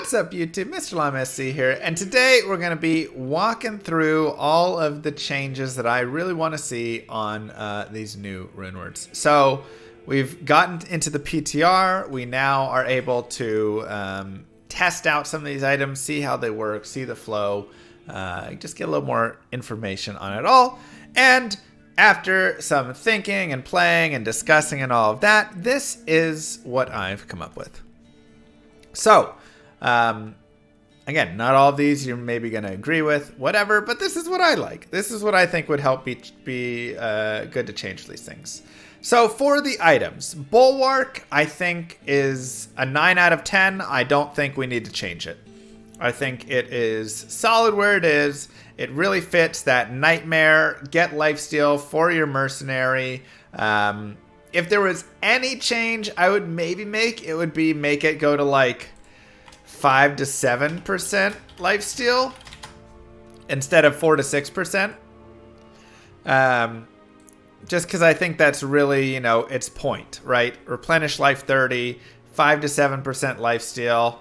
What's up, YouTube? Mr. Llama SC here, and today we're going to be walking through all of the changes that I really want to see on these new rune words. So we've gotten into the PTR. We now are able to test out some of these items, see how they work, see the flow, just get a little more information on it all. And after some thinking and playing and discussing and all of that, this is what I've come up with. So, again, not all of these you're maybe going to agree with, whatever, but this is what I like. This is what I think would help be good to change these things. So for the items, Bulwark, I think, is a 9 out of 10. I don't think we need to change it. I think it is solid where it is. It really fits that nightmare, get lifesteal for your mercenary. If there was any change I would maybe make, it would be make it go to like 5 to 7% lifesteal instead of 4 to 6%. Just because I think that's really, its point, right? Replenish life 30, 5 to 7% lifesteal.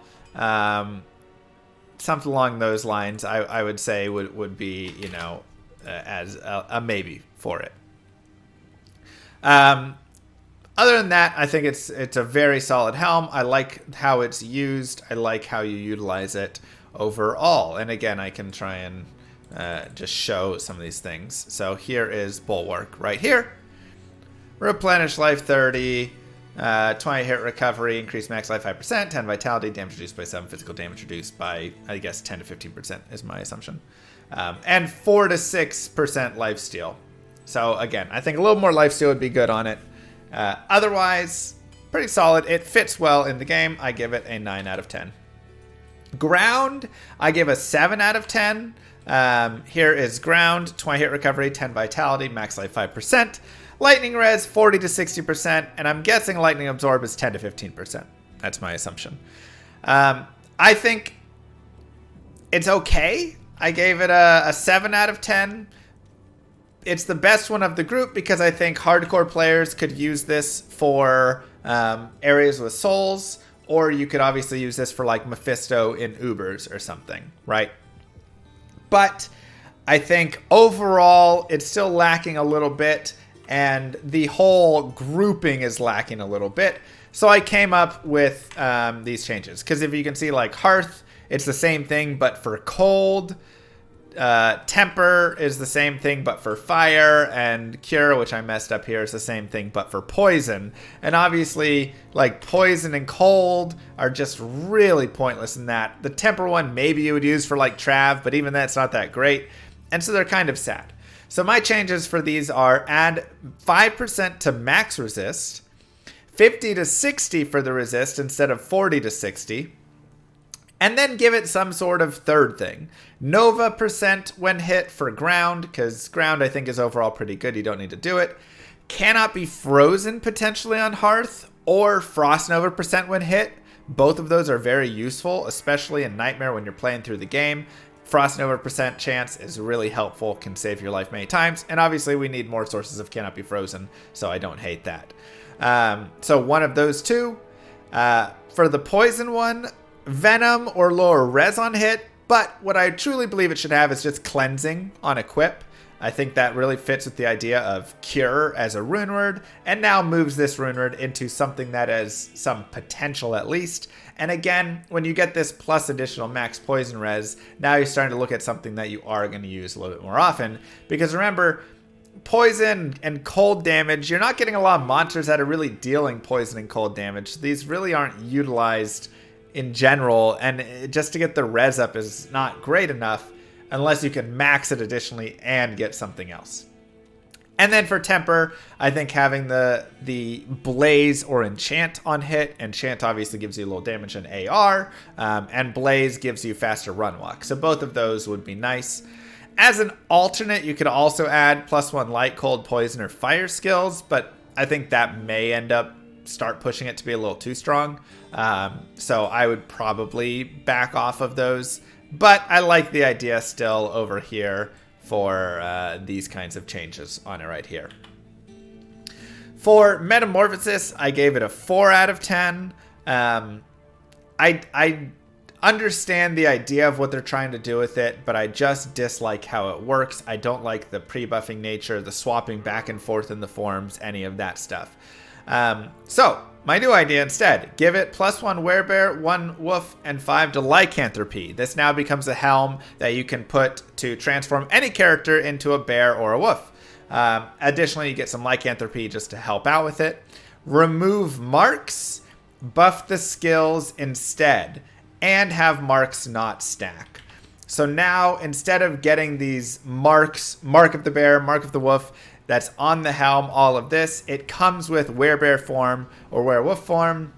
Something along those lines, I would say would be, as a maybe for it. Other than that, I think it's a very solid helm. I like how it's used. I like how you utilize it overall. And again, I can try and just show some of these things. So here is Bulwark right here. Replenish life 30, 20 hit recovery, increase max life 5%, 10 vitality, damage reduced by 7, physical damage reduced by, I guess, 10 to 15% is my assumption. And 4 to 6% lifesteal. So again, I think a little more lifesteal would be good on it. Otherwise, pretty solid. It fits well in the game. I give it a 9 out of 10. Ground, I give a 7 out of 10. Here is Ground, 20 hit recovery, 10 vitality, max life 5%. Lightning res, 40 to 60%. And I'm guessing lightning absorb is 10 to 15%. That's my assumption. I think it's okay. I gave it a 7 out of 10. It's the best one of the group because I think hardcore players could use this for areas with souls, or you could obviously use this for like Mephisto in Ubers or something, right? But I think overall it's still lacking a little bit, and the whole grouping is lacking a little bit. So I came up with these changes because if you can see, like Hearth, it's the same thing but for cold. Temper is the same thing but for fire, and Cure, which I messed up here, is the same thing but for poison. And obviously, like, poison and cold are just really pointless in that. The Temper one maybe you would use for like Trav, but even that's not that great, and so they're kind of sad. So my changes for these are add 5% to max resist, 50 to 60 for the resist instead of 40 to 60. And then give it some sort of third thing. Nova % when hit for ground, because ground I think is overall pretty good. You don't need to do it. Cannot be frozen potentially on Hearth, or Frost Nova % when hit. Both of those are very useful, especially in Nightmare when you're playing through the game. Frost Nova % chance is really helpful, can save your life many times. And obviously we need more sources of cannot be frozen, so I don't hate that. So one of those two. For the poison one, Venom or lower res on hit, but what I truly believe it should have is just cleansing on equip. I think that really fits with the idea of Cure as a rune word, and now moves this rune word into something that has some potential at least. And again, when you get this plus additional max poison res, now you're starting to look at something that you are going to use a little bit more often, because remember, poison and cold damage, you're not getting a lot of monsters that are really dealing poison and cold damage. These really aren't utilized in general, and just to get the res up is not great enough unless you can max it additionally and get something else. And then for Temper, I think having the Blaze or Enchant on hit. Enchant obviously gives you a little damage in AR, and Blaze gives you faster run walk. So both of those would be nice. As an alternate, you could also add +1 light, cold, poison, or fire skills, but I think that may end up start pushing it to be a little too strong. So I would probably back off of those, but I like the idea still over here for these kinds of changes on it right here. For Metamorphosis, I gave it a 4 out of 10. I understand the idea of what they're trying to do with it, but I just dislike how it works. I don't like the pre-buffing nature, the swapping back and forth in the forms, any of that stuff. So my new idea instead, give it +1 werebear, 1 wolf, and 5 to lycanthropy. This now becomes a helm that you can put to transform any character into a bear or a wolf. Additionally, you get some lycanthropy just to help out with it. Remove marks, buff the skills instead, and have marks not stack. So now, instead of getting these marks, mark of the bear, mark of the wolf, that's on the helm, all of this, it comes with werebear form or werewolf form,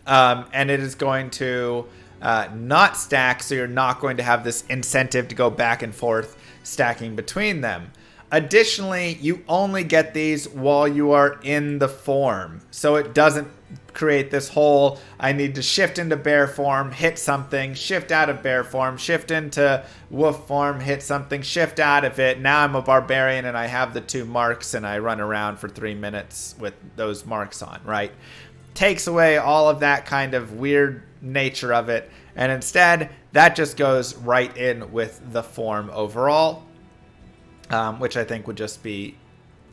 and it is going to not stack, so you're not going to have this incentive to go back and forth stacking between them. Additionally, you only get these while you are in the form, so it doesn't create this whole, I need to shift into bear form, hit something, shift out of bear form, shift into wolf form, hit something, shift out of it. Now I'm a barbarian and I have the 2 marks and I run around for 3 minutes with those marks on, right? Takes away all of that kind of weird nature of it, and instead that just goes right in with the form overall, which I think would just be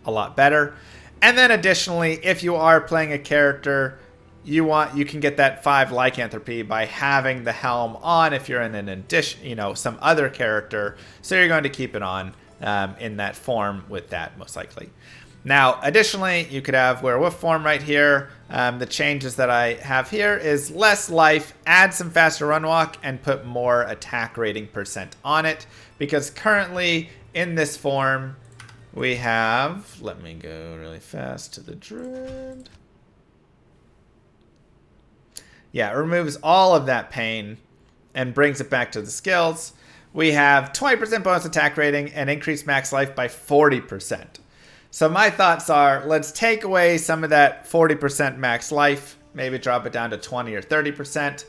a lot better. And then additionally, if you are playing a character you can get that 5 lycanthropy by having the helm on if you're in an addition, some other character. So you're going to keep it on in that form with that most likely. Now, additionally, you could have werewolf form right here. The changes that I have here is less life, add some faster run walk, and put more attack rating % on it. Because currently in this form, we have, let me go really fast to the druid. Yeah, it removes all of that pain and brings it back to the skills. We have 20% bonus attack rating and increase max life by 40%. So my thoughts are, let's take away some of that 40% max life, maybe drop it down to 20 or 30%,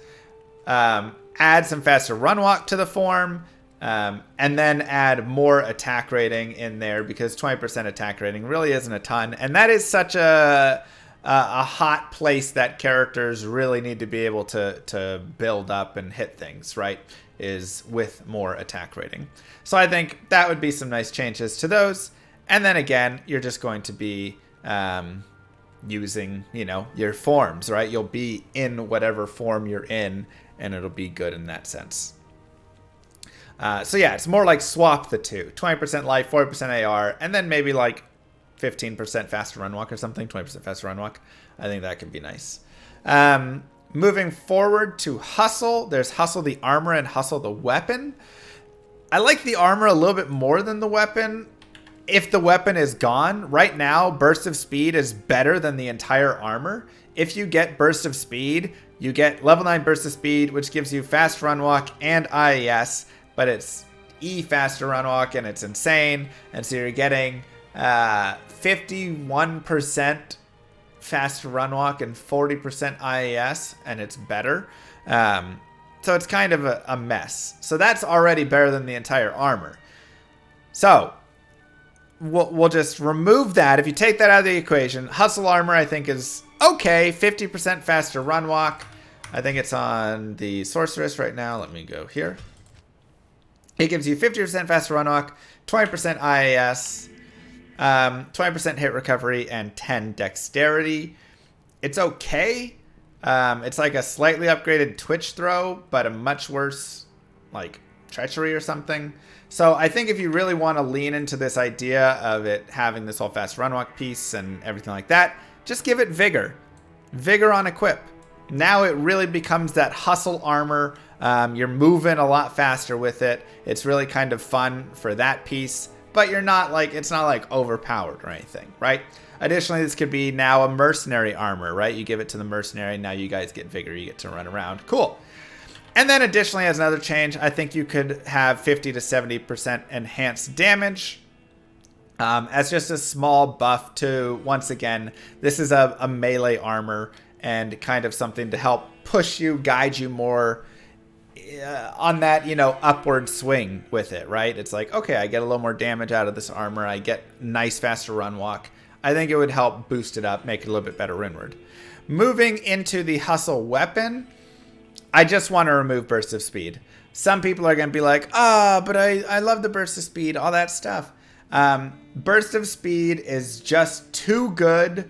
add some faster run walk to the form, and then add more attack rating in there, because 20% attack rating really isn't a ton. And that is such a hot place that characters really need to be able to build up and hit things, right, is with more attack rating. So I think that would be some nice changes to those. And then again, you're just going to be using, your forms, right? You'll be in whatever form you're in, and it'll be good in that sense. So yeah, it's more like swap the two. 20% life, 40% AR, and then maybe like 15% faster run walk or something. 20% faster run walk. I think that could be nice. Moving forward to Hustle. There's Hustle the armor and Hustle the weapon. I like the armor a little bit more than the weapon. If the weapon is gone, right now, Burst of Speed is better than the entire armor. If you get Burst of Speed, you get level 9 Burst of Speed, which gives you fast run walk and IES, but it's E faster run walk, and it's insane. And so you're getting 51% faster run walk and 40% IES, and it's better. So it's kind of a mess. So that's already better than the entire armor. So we'll just remove that. If you take that out of the equation, Hustle armor I think is okay. 50% faster run walk. I think it's on the sorceress right now. Let me go here. It gives you 50% faster run walk, 20% IAS, 20% hit recovery, and 10 dexterity. It's okay. It's like a slightly upgraded Twitch throw, but a much worse like treachery or something. So I think if you really want to lean into this idea of it having this whole fast run walk piece and everything like that, just give it vigor. Vigor on equip. Now it really becomes that hustle armor. You're moving a lot faster with it. It's really kind of fun for that piece, but you're not like, it's not like overpowered or anything, right? Additionally, this could be now a mercenary armor, right? You give it to the mercenary. Now you guys get vigor. You get to run around. Cool. And then additionally, as another change, I think you could have 50 to 70% enhanced damage as just a small buff to, once again, this is a melee armor and kind of something to help push you, guide you more on that, upward swing with it, right? It's like, okay, I get a little more damage out of this armor. I get nice faster run walk. I think it would help boost it up, make it a little bit better RUNEWORD. Moving into the hustle weapon, I just want to remove burst of speed. Some people are going to be like, but I love the burst of speed, all that stuff. Burst of speed is just too good,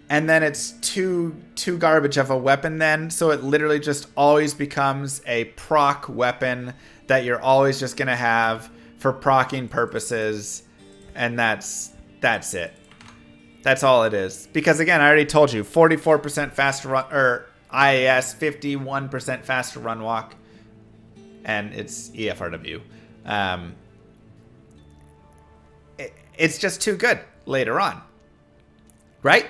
and then it's too garbage of a weapon then, so it literally just always becomes a proc weapon that you're always just going to have for proccing purposes, and that's it. That's all it is. Because again, I already told you, 44% faster run, or IAS, 51% faster run walk, and it's EFRW. It's just too good later on, right?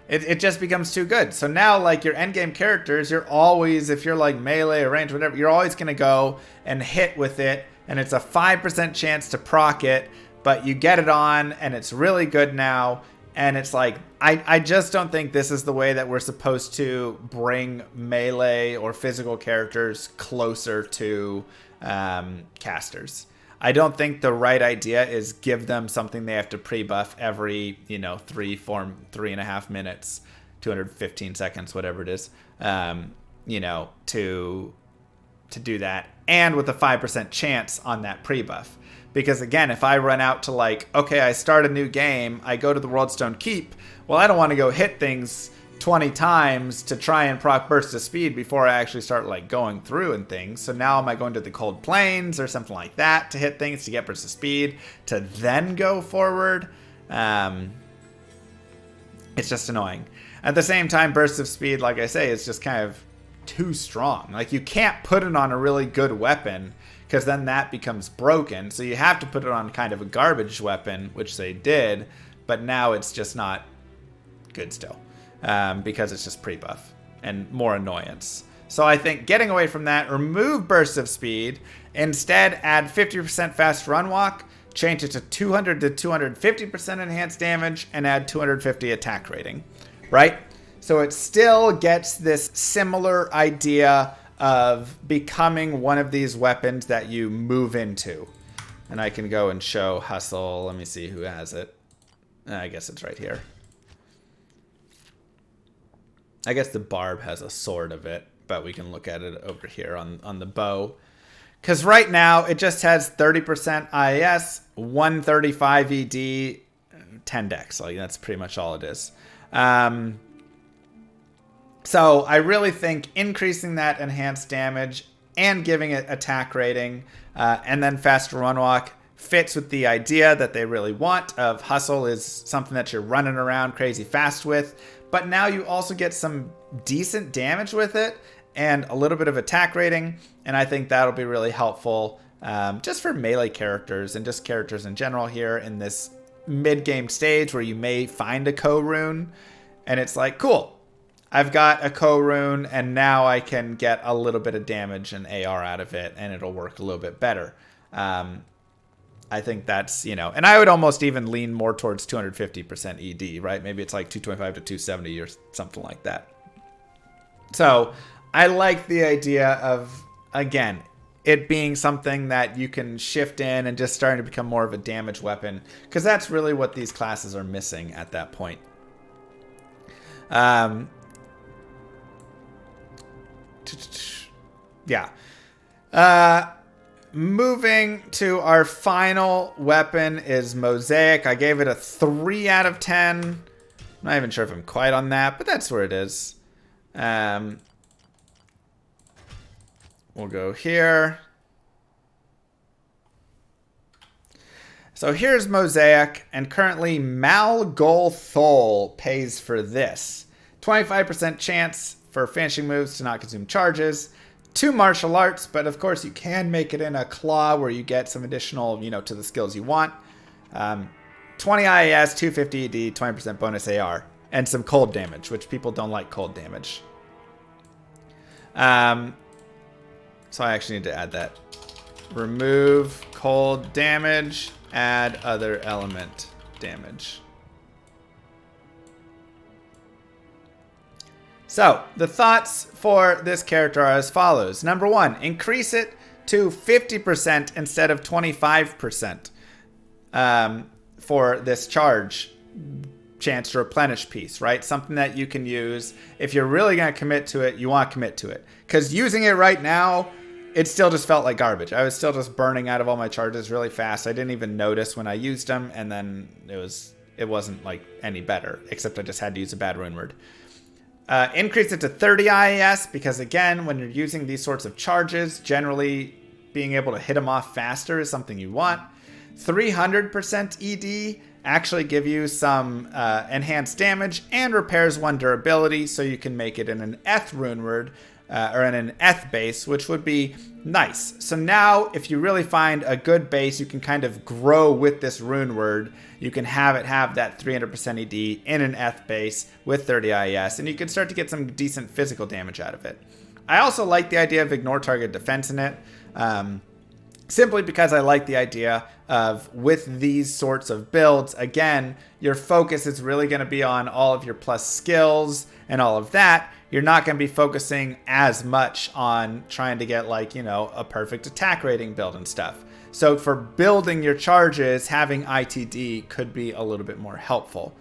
It just becomes too good. So now, like, your endgame characters, you're always, if you're like melee or range, whatever, you're always going to go and hit with it, and it's a 5% chance to proc it, but you get it on, and it's really good now. And it's like, I just don't think this is the way that we're supposed to bring melee or physical characters closer to casters. I don't think the right idea is give them something they have to pre-buff every, 3.5 minutes, 215 seconds, whatever it is, to do that. And with a 5% chance on that pre-buff. Because again, if I run out to like, okay, I start a new game, I go to the Worldstone Keep, well, I don't want to go hit things 20 times to try and proc burst of speed before I actually start like going through and things. So now am I going to the Cold Plains or something like that to hit things to get burst of speed to then go forward? It's just annoying. At the same time, burst of speed, like I say, is just kind of too strong. Like, you can't put it on a really good weapon because then that becomes broken. So you have to put it on kind of a garbage weapon, which they did, but now it's just not good still. Because it's just pre-buff and more annoyance. So I think getting away from that, remove burst of speed, instead add 50% fast run walk, change it to 200 to 250% enhanced damage, and add 250 attack rating, right? So it still gets this similar idea of becoming one of these weapons that you move into. And I can go and show Hustle. Let me see who has it. I guess it's right here. I guess the Barb has a sword of it, but we can look at it over here on the bow. Because right now, it just has 30% IAS, 135 ED, 10 dex. Like, that's pretty much all it is. So I really think increasing that enhanced damage and giving it attack rating and then faster run walk fits with the idea that they really want of Hustle is something that you're running around crazy fast with. But now you also get some decent damage with it and a little bit of attack rating. And I think that'll be really helpful just for melee characters and just characters in general here in this mid-game stage where you may find a co-rune. And it's like, cool, I've got a co-rune and now I can get a little bit of damage and AR out of it and it'll work a little bit better. I think that's, and I would almost even lean more towards 250% ED, right? Maybe it's like 225 to 270 or something like that. So I like the idea of, again, it being something that you can shift in and just starting to become more of a damage weapon, because that's really what these classes are missing at that point. Yeah. Moving to our final weapon is Mosaic. I gave it a 3 out of 10. I'm not even sure if I'm quite on that, but that's where it is. We'll go here. So here's Mosaic, and currently Malgol pays for this. 25% chance for finishing moves to not consume charges. 2 martial arts, but of course you can make it in a claw where you get some additional, to the skills you want. 20 IAS, 250 ED, 20% bonus AR, and some cold damage, which people don't like cold damage. So I actually need to add that. Remove cold damage, add other element damage. So, the thoughts for this character are as follows. Number 1, increase it to 50% instead of 25% for this charge. chance to replenish piece, right? Something that you can use. If you're really going to commit to it, you want to commit to it. Because using it right now, it still just felt like garbage. I was still just burning out of all my charges really fast. I didn't even notice when I used them, and then it wasn't like any better, except I just had to use a bad rune word. Increase it to 30 IAS, because again, when you're using these sorts of charges, generally being able to hit them off faster is something you want. 300% ED actually give you some enhanced damage and repairs 1 durability, so you can make it in an Eth rune word, or in an Eth base, which would be nice. So now, if you really find a good base, you can kind of grow with this rune word. You can have it have that 300% ED in an Eth base with 30 IES, and you can start to get some decent physical damage out of it. I also like the idea of ignore target defense in it, simply because I like the idea of, with these sorts of builds, again, your focus is really going to be on all of your plus skills and all of that. You're not going to be focusing as much on trying to get, like, you know, a perfect attack rating build and stuff. So for building your charges, having ITD could be a little bit more helpful.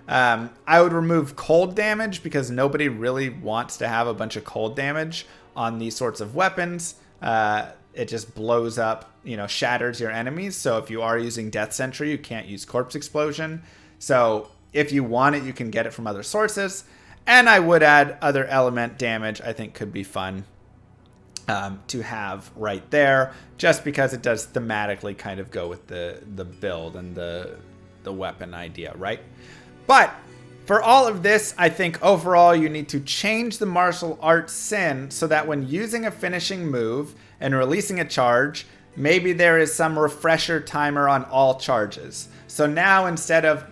I would remove cold damage, because nobody really wants to have a bunch of cold damage on these sorts of weapons. It just blows up, you know, shatters your enemies. So if you are using Death Sentry, you can't use Corpse Explosion. So if you want it, you can get it from other sources. And I would add other element damage. I think could be fun to have right there, just because it does thematically kind of go with the build and the weapon idea, right? But for all of this, I think overall you need to change the martial arts sin so that when using a finishing move and releasing a charge, maybe there is some refresher timer on all charges. So now, instead of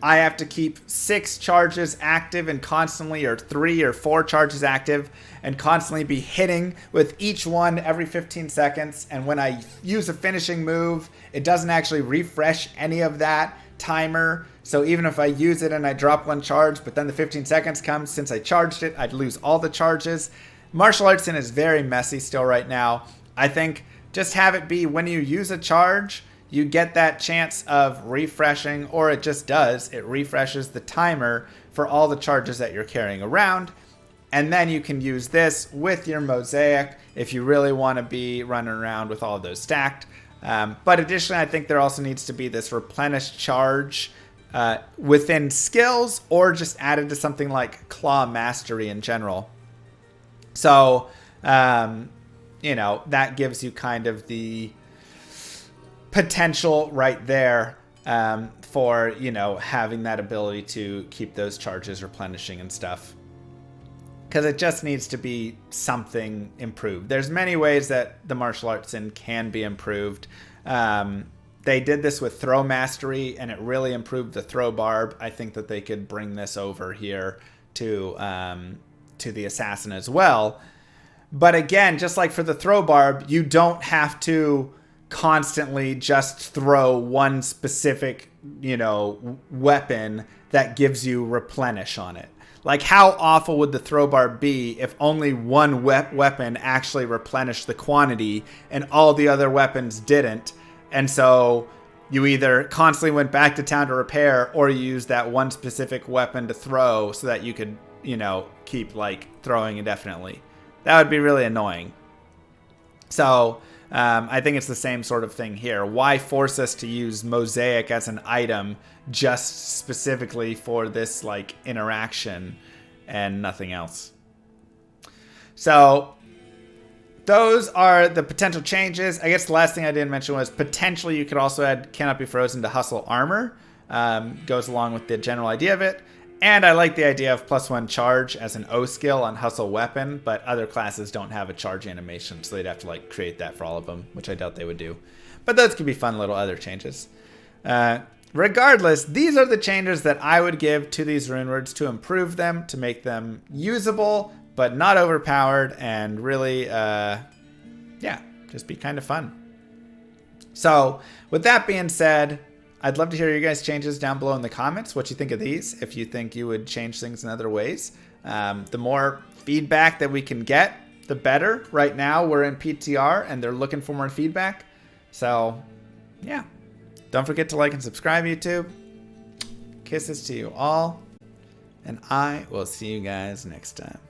I have to keep 6 charges active and constantly, or 3 or 4 charges active, and constantly be hitting with each one every 15 seconds. And when I use a finishing move, it doesn't actually refresh any of that timer. So even if I use it and I drop 1 charge, but then the 15 seconds comes, since I charged it, I'd lose all the charges. Martial arts sin is very messy still right now. I think just have it be when you use a charge, you get that chance of refreshing, or it just does. It refreshes the timer for all the charges that you're carrying around. And then you can use this with your mosaic if you really want to be running around with all of those stacked. But additionally, I think there also needs to be this replenished charge within skills, or just added to something like Claw Mastery in general. So, you know, that gives you kind of the potential right there for, you know, having that ability to keep those charges replenishing and stuff. Because it just needs to be something improved. There's many ways that the martial arts sin can be improved. They did this with Throw Mastery, and it really improved the throw barb. I think that they could bring this over here to the assassin as well. But again, just like for the throw barb, you don't have to constantly just throw one specific, you know, weapon that gives you replenish on it. Like, how awful would the throw barb be if only one weapon actually replenished the quantity and all the other weapons didn't? And so you either constantly went back to town to repair, or you used that one specific weapon to throw so that you could, you know, keep like throwing indefinitely. That would be really annoying. So I think it's the same sort of thing here. Why force us to use mosaic as an item just specifically for this like interaction and nothing else? So those are the potential changes. I guess the last thing I didn't mention was potentially you could also add Cannot Be Frozen to Hustle Armor. Goes along with the general idea of it. And I like the idea of +1 charge as an O skill on Hustle Weapon, but other classes don't have a charge animation, so they'd have to like create that for all of them, which I doubt they would do. But those could be fun little other changes. Regardless, these are the changes that I would give to these rune words to improve them, to make them usable, but not overpowered, and really, yeah, just be kind of fun. So with that being said, I'd love to hear your guys' changes down below in the comments. What you think of these, if you think you would change things in other ways. The more feedback that we can get, the better. Right now, we're in PTR, and they're looking for more feedback. So, yeah. Don't forget to like and subscribe, YouTube. Kisses to you all, and I will see you guys next time.